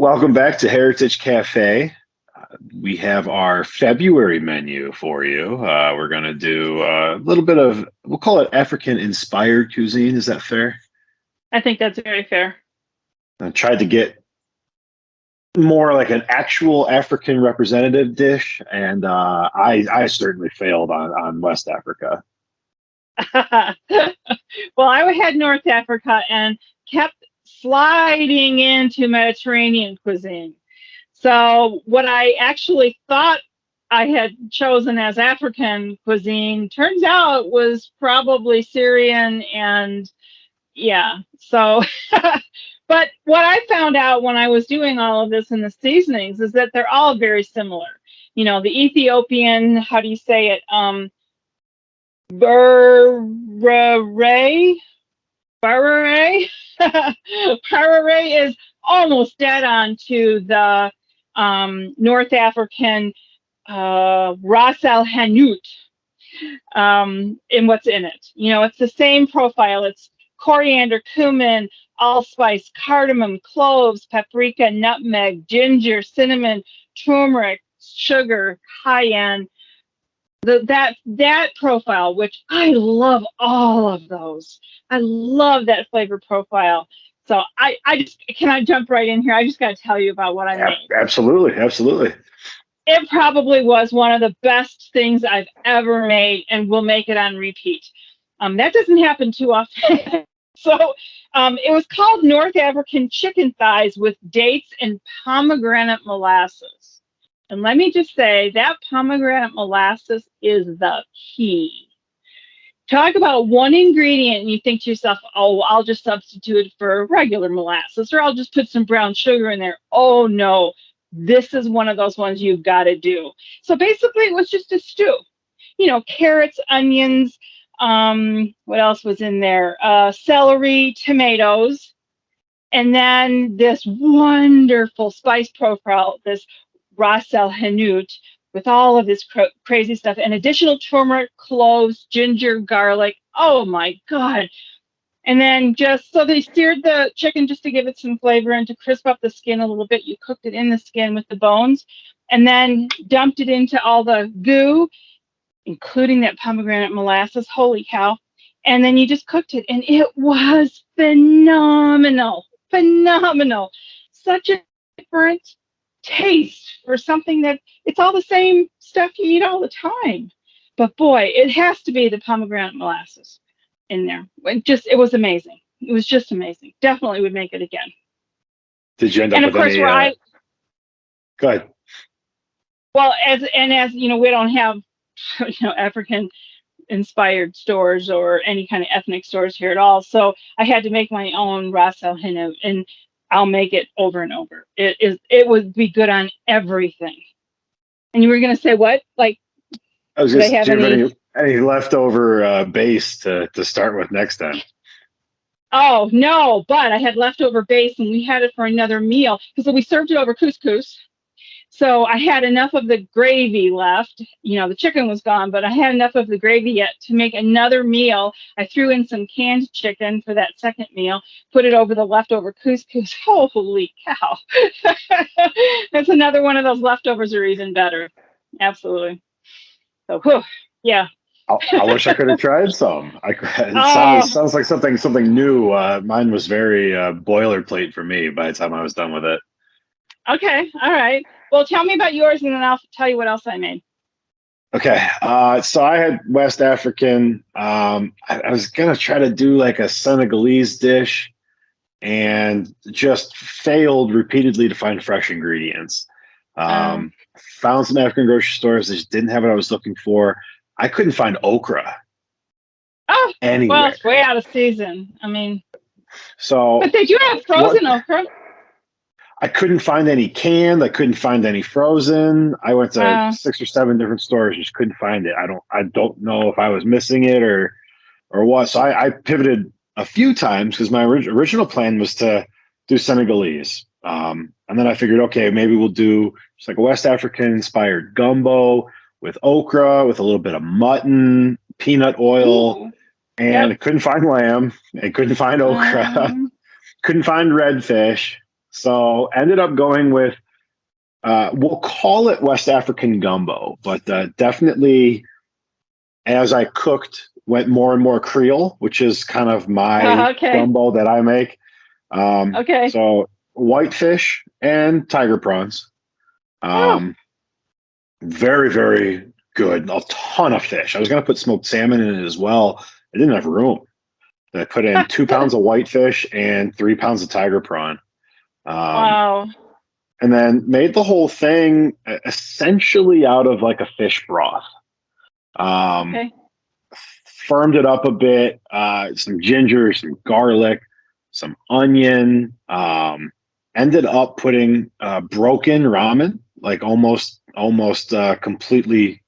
Welcome back to Heritage Cafe. We have our February menu for you. We're going to do a little bit of, we'll call it African inspired cuisine. Is that fair? I think that's very fair. I tried to get more like an actual African representative dish, and I certainly failed on West Africa. Well, I had North Africa and kept sliding into Mediterranean cuisine. So what I actually thought I had chosen as African cuisine turns out was probably Syrian and yeah. So, but what I found out when I was doing all of this in the seasonings is that they're all very similar. You know, the Ethiopian, how do you say it? Barare, Barare, Barare is almost dead on to the North African Ras Al Hanout in what's in it. You know, it's the same profile. It's coriander, cumin, allspice, cardamom, cloves, paprika, nutmeg, ginger, cinnamon, turmeric, sugar, cayenne. That profile, which I love all of those. I love that flavor profile. So I just, can I jump right in here? I just got to tell you about what I made. Absolutely, absolutely. It probably was one of the best things I've ever made, and we'll make it on repeat. That doesn't happen too often. So it was called North African chicken thighs with dates and pomegranate molasses. And let me just say that pomegranate molasses is the key. Talk about one ingredient and you think to yourself, oh, I'll just substitute it for regular molasses, or I'll just put some brown sugar in there. Oh, no. This is one of those ones you've got to do. So basically, it was just a stew. You know, carrots, onions, what else was in there? Celery, tomatoes, and then this wonderful spice profile, this Ras El Hanout, with all of this crazy stuff, and additional turmeric, cloves, ginger, garlic. Oh, my God. And then just, so they seared the chicken just to give it some flavor and to crisp up the skin a little bit. You cooked it in the skin with the bones and then dumped it into all the goo, including that pomegranate molasses. Holy cow. And then you just cooked it and it was phenomenal, phenomenal. Such a different taste for something that it's all the same stuff you eat all the time. But boy, it has to be the pomegranate molasses in there. It was amazing. It was just amazing. Definitely would make it again. Did you end up and of with course, any? Go ahead. Well, as you know, we don't have African inspired stores or any kind of ethnic stores here at all. So I had to make my own Ras El Hanout, and I'll make it over and over. It would be good on everything. And you were gonna say what? Like, I was just, do you have any leftover base to start with next time? Oh, no, but I had leftover base and we had it for another meal because we served it over couscous. So I had enough of the gravy left. You know, the chicken was gone, but I had enough of the gravy yet to make another meal. I threw in some canned chicken for that second meal, put it over the leftover couscous. Holy cow. That's another one of those leftovers are even better. Absolutely. So, whew, yeah. I wish I could have tried some. Sounds like something new. Mine was very boilerplate for me by the time I was done with it. Okay, all right. Well, tell me about yours, and then I'll tell you what else I made. Okay, so I had West African. I was gonna try to do like a Senegalese dish, and just failed repeatedly to find fresh ingredients. Found some African grocery stores that just didn't have what I was looking for. I couldn't find okra. Oh, anywhere. Well, it's way out of season. I mean, but they do have frozen okra. I couldn't find any canned. I couldn't find any frozen. I went to 6 or 7 different stores, just couldn't find it. I don't know if I was missing it or what. So I pivoted a few times because my original plan was to do Senegalese. And then I figured, okay, maybe we'll do just like a West African inspired gumbo with okra, with a little bit of mutton, peanut oil. Ooh. And I couldn't find lamb. I couldn't find okra. Couldn't find redfish. So ended up going with, we'll call it West African gumbo, but definitely as I cooked, went more and more Creole, which is kind of my Okay. gumbo that I make. Okay. So whitefish and tiger prawns. Very, very good. A ton of fish. I was going to put smoked salmon in it as well. I didn't have room. I put in 2 pounds of whitefish and 3 pounds of tiger prawn. Wow. And then made the whole thing essentially out of like a fish broth. Okay. Firmed it up a bit, some ginger, some garlic, some onion. Ended up putting broken ramen, like almost completely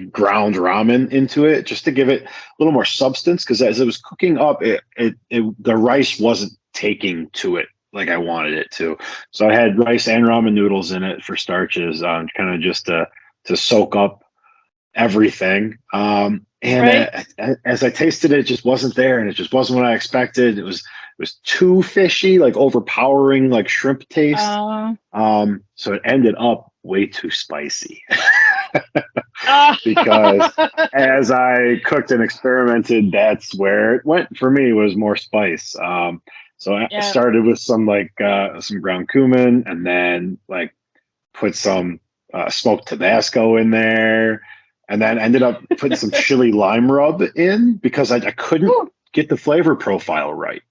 ground ramen into it, just to give it a little more substance. Because as it was cooking up, the rice wasn't taking to it like I wanted it to. So I had rice and ramen noodles in it for starches, kind of just to soak up everything. And as I tasted it, it just wasn't there, and it just wasn't what I expected. It was too fishy, like overpowering, like shrimp taste. So it ended up way too spicy. Because as I cooked and experimented, that's where it went for me, was more spice. So I started with some ground cumin, and then like put some smoked Tabasco in there, and then ended up putting some chili lime rub in because I couldn't get the flavor profile right.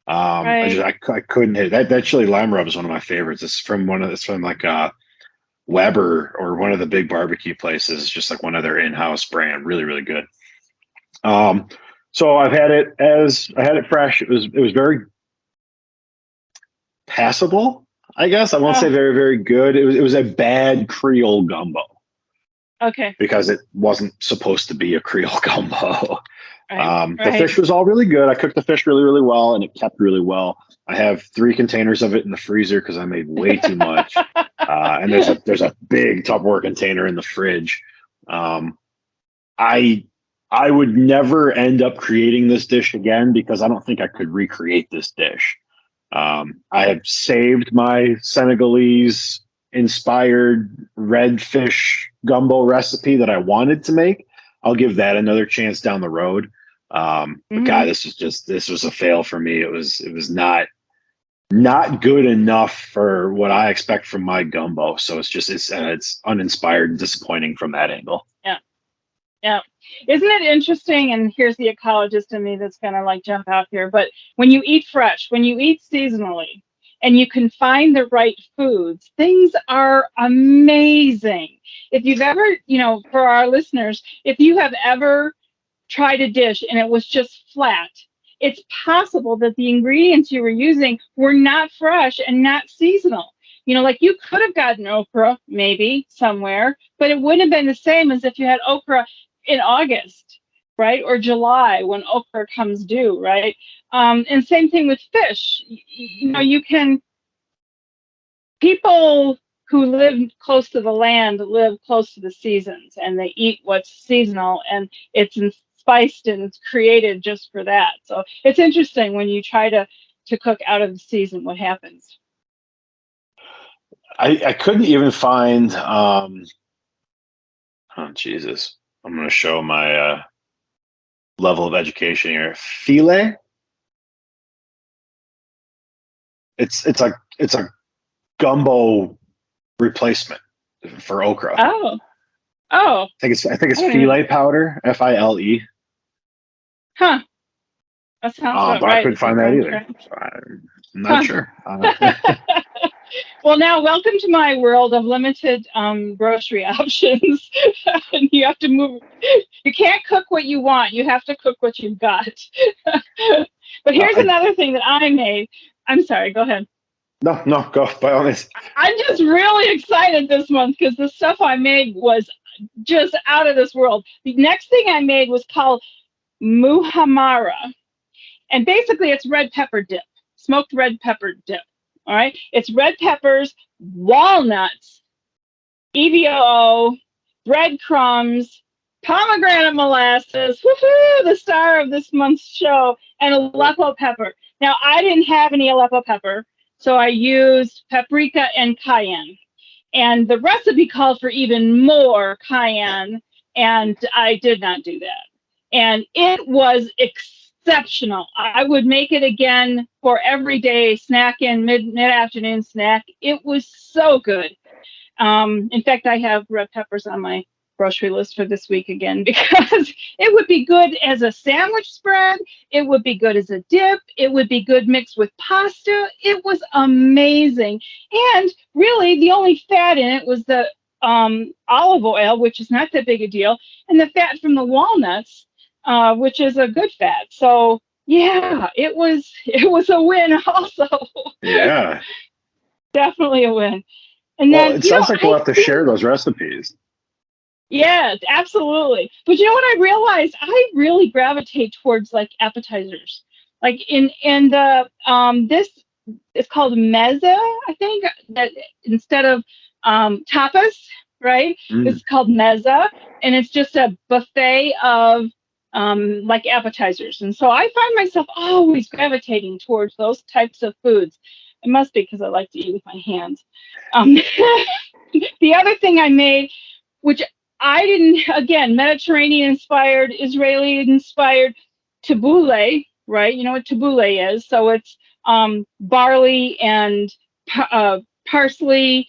I couldn't hit that chili lime rub is one of my favorites. It's from like Weber, or one of the big barbecue places. It's just like one of their in-house brand. Really, really good. So I had it fresh. It was very passable, I guess. I won't say very, very good. It was a bad Creole gumbo. Okay. Because it wasn't supposed to be a Creole gumbo. The fish was all really good. I cooked the fish really, really well, and it kept really well. I have 3 containers of it in the freezer because I made way too much. And there's a big Tupperware container in the fridge. I would never end up creating this dish again because I don't think I could recreate this dish. I have saved my Senegalese inspired red fish gumbo recipe that I wanted to make. I'll give that another chance down the road. But God, this was a fail for me. It was not good enough for what I expect from my gumbo. So it's uninspired and disappointing from that angle. Yeah. Isn't it interesting? And here's the ecologist in me that's going to like jump out here. But when you eat fresh, when you eat seasonally, and you can find the right foods, things are amazing. If you've ever, for our listeners, if you have ever tried a dish and it was just flat, it's possible that the ingredients you were using were not fresh and not seasonal. Like you could have gotten okra maybe somewhere, but it wouldn't have been the same as if you had okra in August, right? Or July when okra comes due, right? And same thing with fish. People who live close to the land live close to the seasons, and they eat what's seasonal, and it's spiced and it's created just for that. So it's interesting when you try to cook out of the season, what happens. I couldn't even find, oh Jesus, I'm going to show my level of education here. Filet. It's a gumbo replacement for okra. Oh. I think it's filet powder, File. Huh. That sounds but right. I couldn't find that either. So I'm not sure. Well, now welcome to my world of limited grocery options. And you have to move. You can't cook what you want. You have to cook what you've got. But here's another thing that I made. I'm sorry. Go ahead. No, go by all means. I'm just really excited this month because the stuff I made was just out of this world. The next thing I made was called muhammara. And basically it's red pepper dip, smoked red pepper dip. All right. It's red peppers, walnuts, EVOO, breadcrumbs, pomegranate molasses, woohoo, the star of this month's show, and Aleppo pepper. Now, I didn't have any Aleppo pepper, So I used paprika and cayenne. And the recipe called for even more cayenne, and I did not do that. And it was exceptional. I would make it again for everyday snack and mid-afternoon snack. It was so good. In fact, I have red peppers on my grocery list for this week again because it would be good as a sandwich spread. It would be good as a dip. It would be good mixed with pasta. It was amazing. And really, the only fat in it was the olive oil, which is not that big a deal, and the fat from the walnuts, which is a good fat. So yeah, it was a win also. Yeah. Definitely a win. And well, then, it sounds like we'll have to share those recipes. Yeah, absolutely. But you know what I realized? I really gravitate towards like appetizers. Like in the this it's called Meze, I think, that instead of tapas, right? Mm. It's called Meze, and it's just a buffet of like appetizers. And so I find myself always gravitating towards those types of foods. It must be because I like to eat with my hands. Um, the other thing I made, which I didn't, again, Mediterranean inspired, Israeli inspired tabbouleh, right? You know what tabbouleh is? So it's barley and parsley,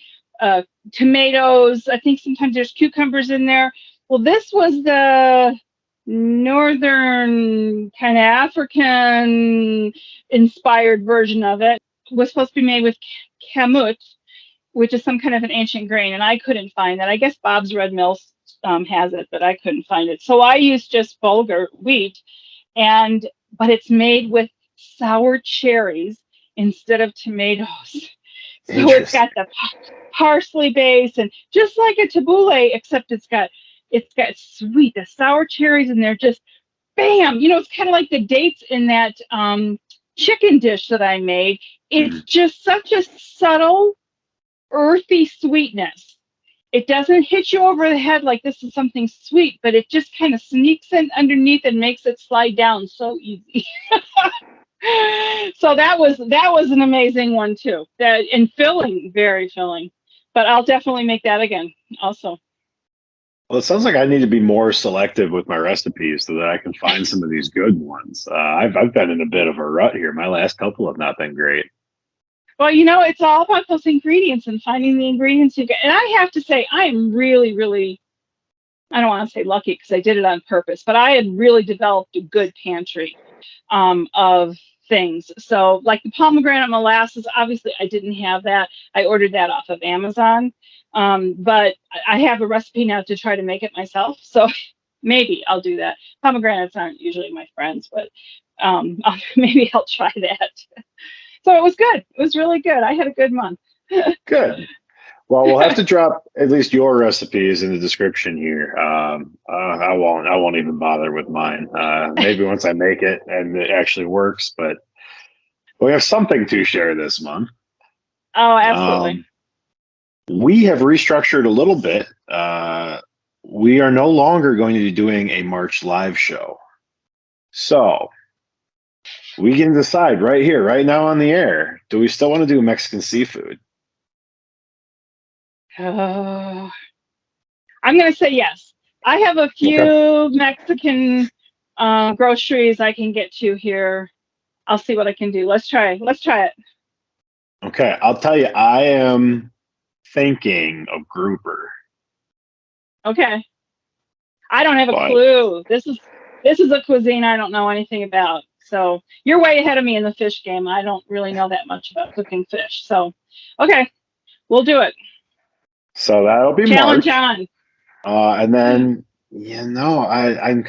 tomatoes. I think sometimes there's cucumbers in there. Well, this was the northern kind of African inspired version of it. It was supposed to be made with Kamut, which is some kind of an ancient grain, and I couldn't find that. I guess Bob's Red Mill has it, but I couldn't find it. So I used just bulgur wheat, but it's made with sour cherries instead of tomatoes. So it's got the parsley base, and just like a tabbouleh, except it's got sweet, the sour cherries, and they're just bam. You know, it's kind of like the dates in that chicken dish that I made. It's just such a subtle, earthy sweetness. It doesn't hit you over the head like this is something sweet, but it just kind of sneaks in underneath and makes it slide down so easy. So that was an amazing one too. That and filling, very filling. But I'll definitely make that again also. Well, it sounds like I need to be more selective with my recipes so that I can find some of these good ones. I've been in a bit of a rut here. My last couple have not been great. Well, you know, it's all about those ingredients and finding the ingredients you get. And I have to say, I am really, really, I don't want to say lucky because I did it on purpose, but I had really developed a good pantry of things. So like the pomegranate molasses, obviously I didn't have that. I ordered that off of Amazon. But I have a recipe now to try to make it myself. So maybe I'll do that. Pomegranates aren't usually my friends, but maybe I'll try that. So it was good. It was really good. I had a good month. Good. Well, we'll have to drop at least your recipes in the description here. I won't even bother with mine. Maybe once I make it and it actually works, but we have something to share this month. Oh, absolutely. We have restructured a little bit. We are no longer going to be doing a March live show. So we can decide right here, right now on the air. Do we still want to do Mexican seafood? I'm going to say yes. I have a few Mexican groceries I can get to here. I'll see what I can do. Let's try it. Okay. I'll tell you, I am thinking of grouper. Okay. I don't have a clue. This is a cuisine I don't know anything about. So you're way ahead of me in the fish game. I don't really know that much about cooking fish. So, okay, we'll do it. So that'll be Challenge March. On. And then, I'm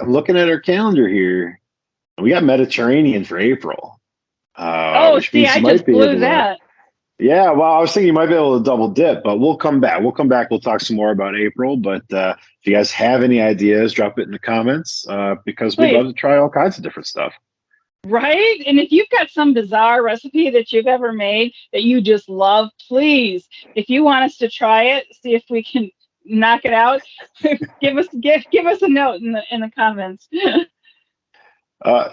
looking at our calendar here. We got Mediterranean for April. Which see, I just blew that. Yeah, well, I was thinking you might be able to double dip, but we'll come back. We'll talk some more about April. But if you guys have any ideas, drop it in the comments because we'd love to try all kinds of different stuff. Right? And if you've got some bizarre recipe that you've ever made that you just love, please, if you want us to try it, see if we can knock it out, give us a note in the comments.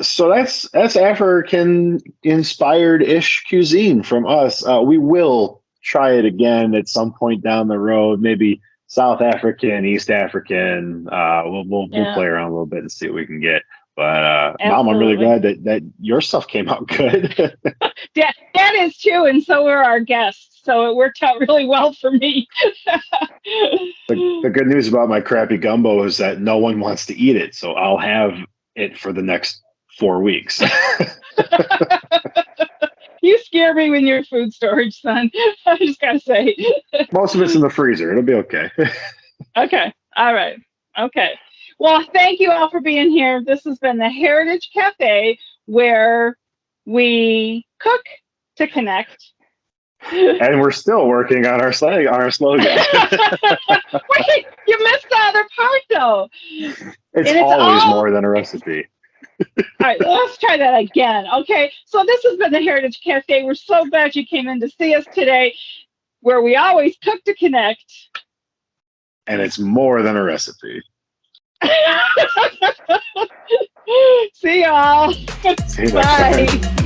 So that's African inspired ish cuisine from us. We will try it again at some point down the road, maybe South African, East African. We'll play around a little bit and see what we can get. But Mom, I'm really glad that your stuff came out good. That is too, and so are our guests. So it worked out really well for me. The good news about my crappy gumbo is that no one wants to eat it, so I'll have it for the next 4 weeks. You scare me with your food storage, son. I just gotta say. Most of it's in the freezer. It'll be okay. Okay. All right. Okay. Well, thank you all for being here. This has been the Heritage Cafe, where we cook to connect. And we're still working on our slogan. Wait, you missed the other part, though. It's always more than a recipe. All right, let's try that again. Okay, so this has been the Heritage Cafe. We're so glad you came in to see us today, where we always cook to connect. And it's more than a recipe. See y'all. See you next Bye. time.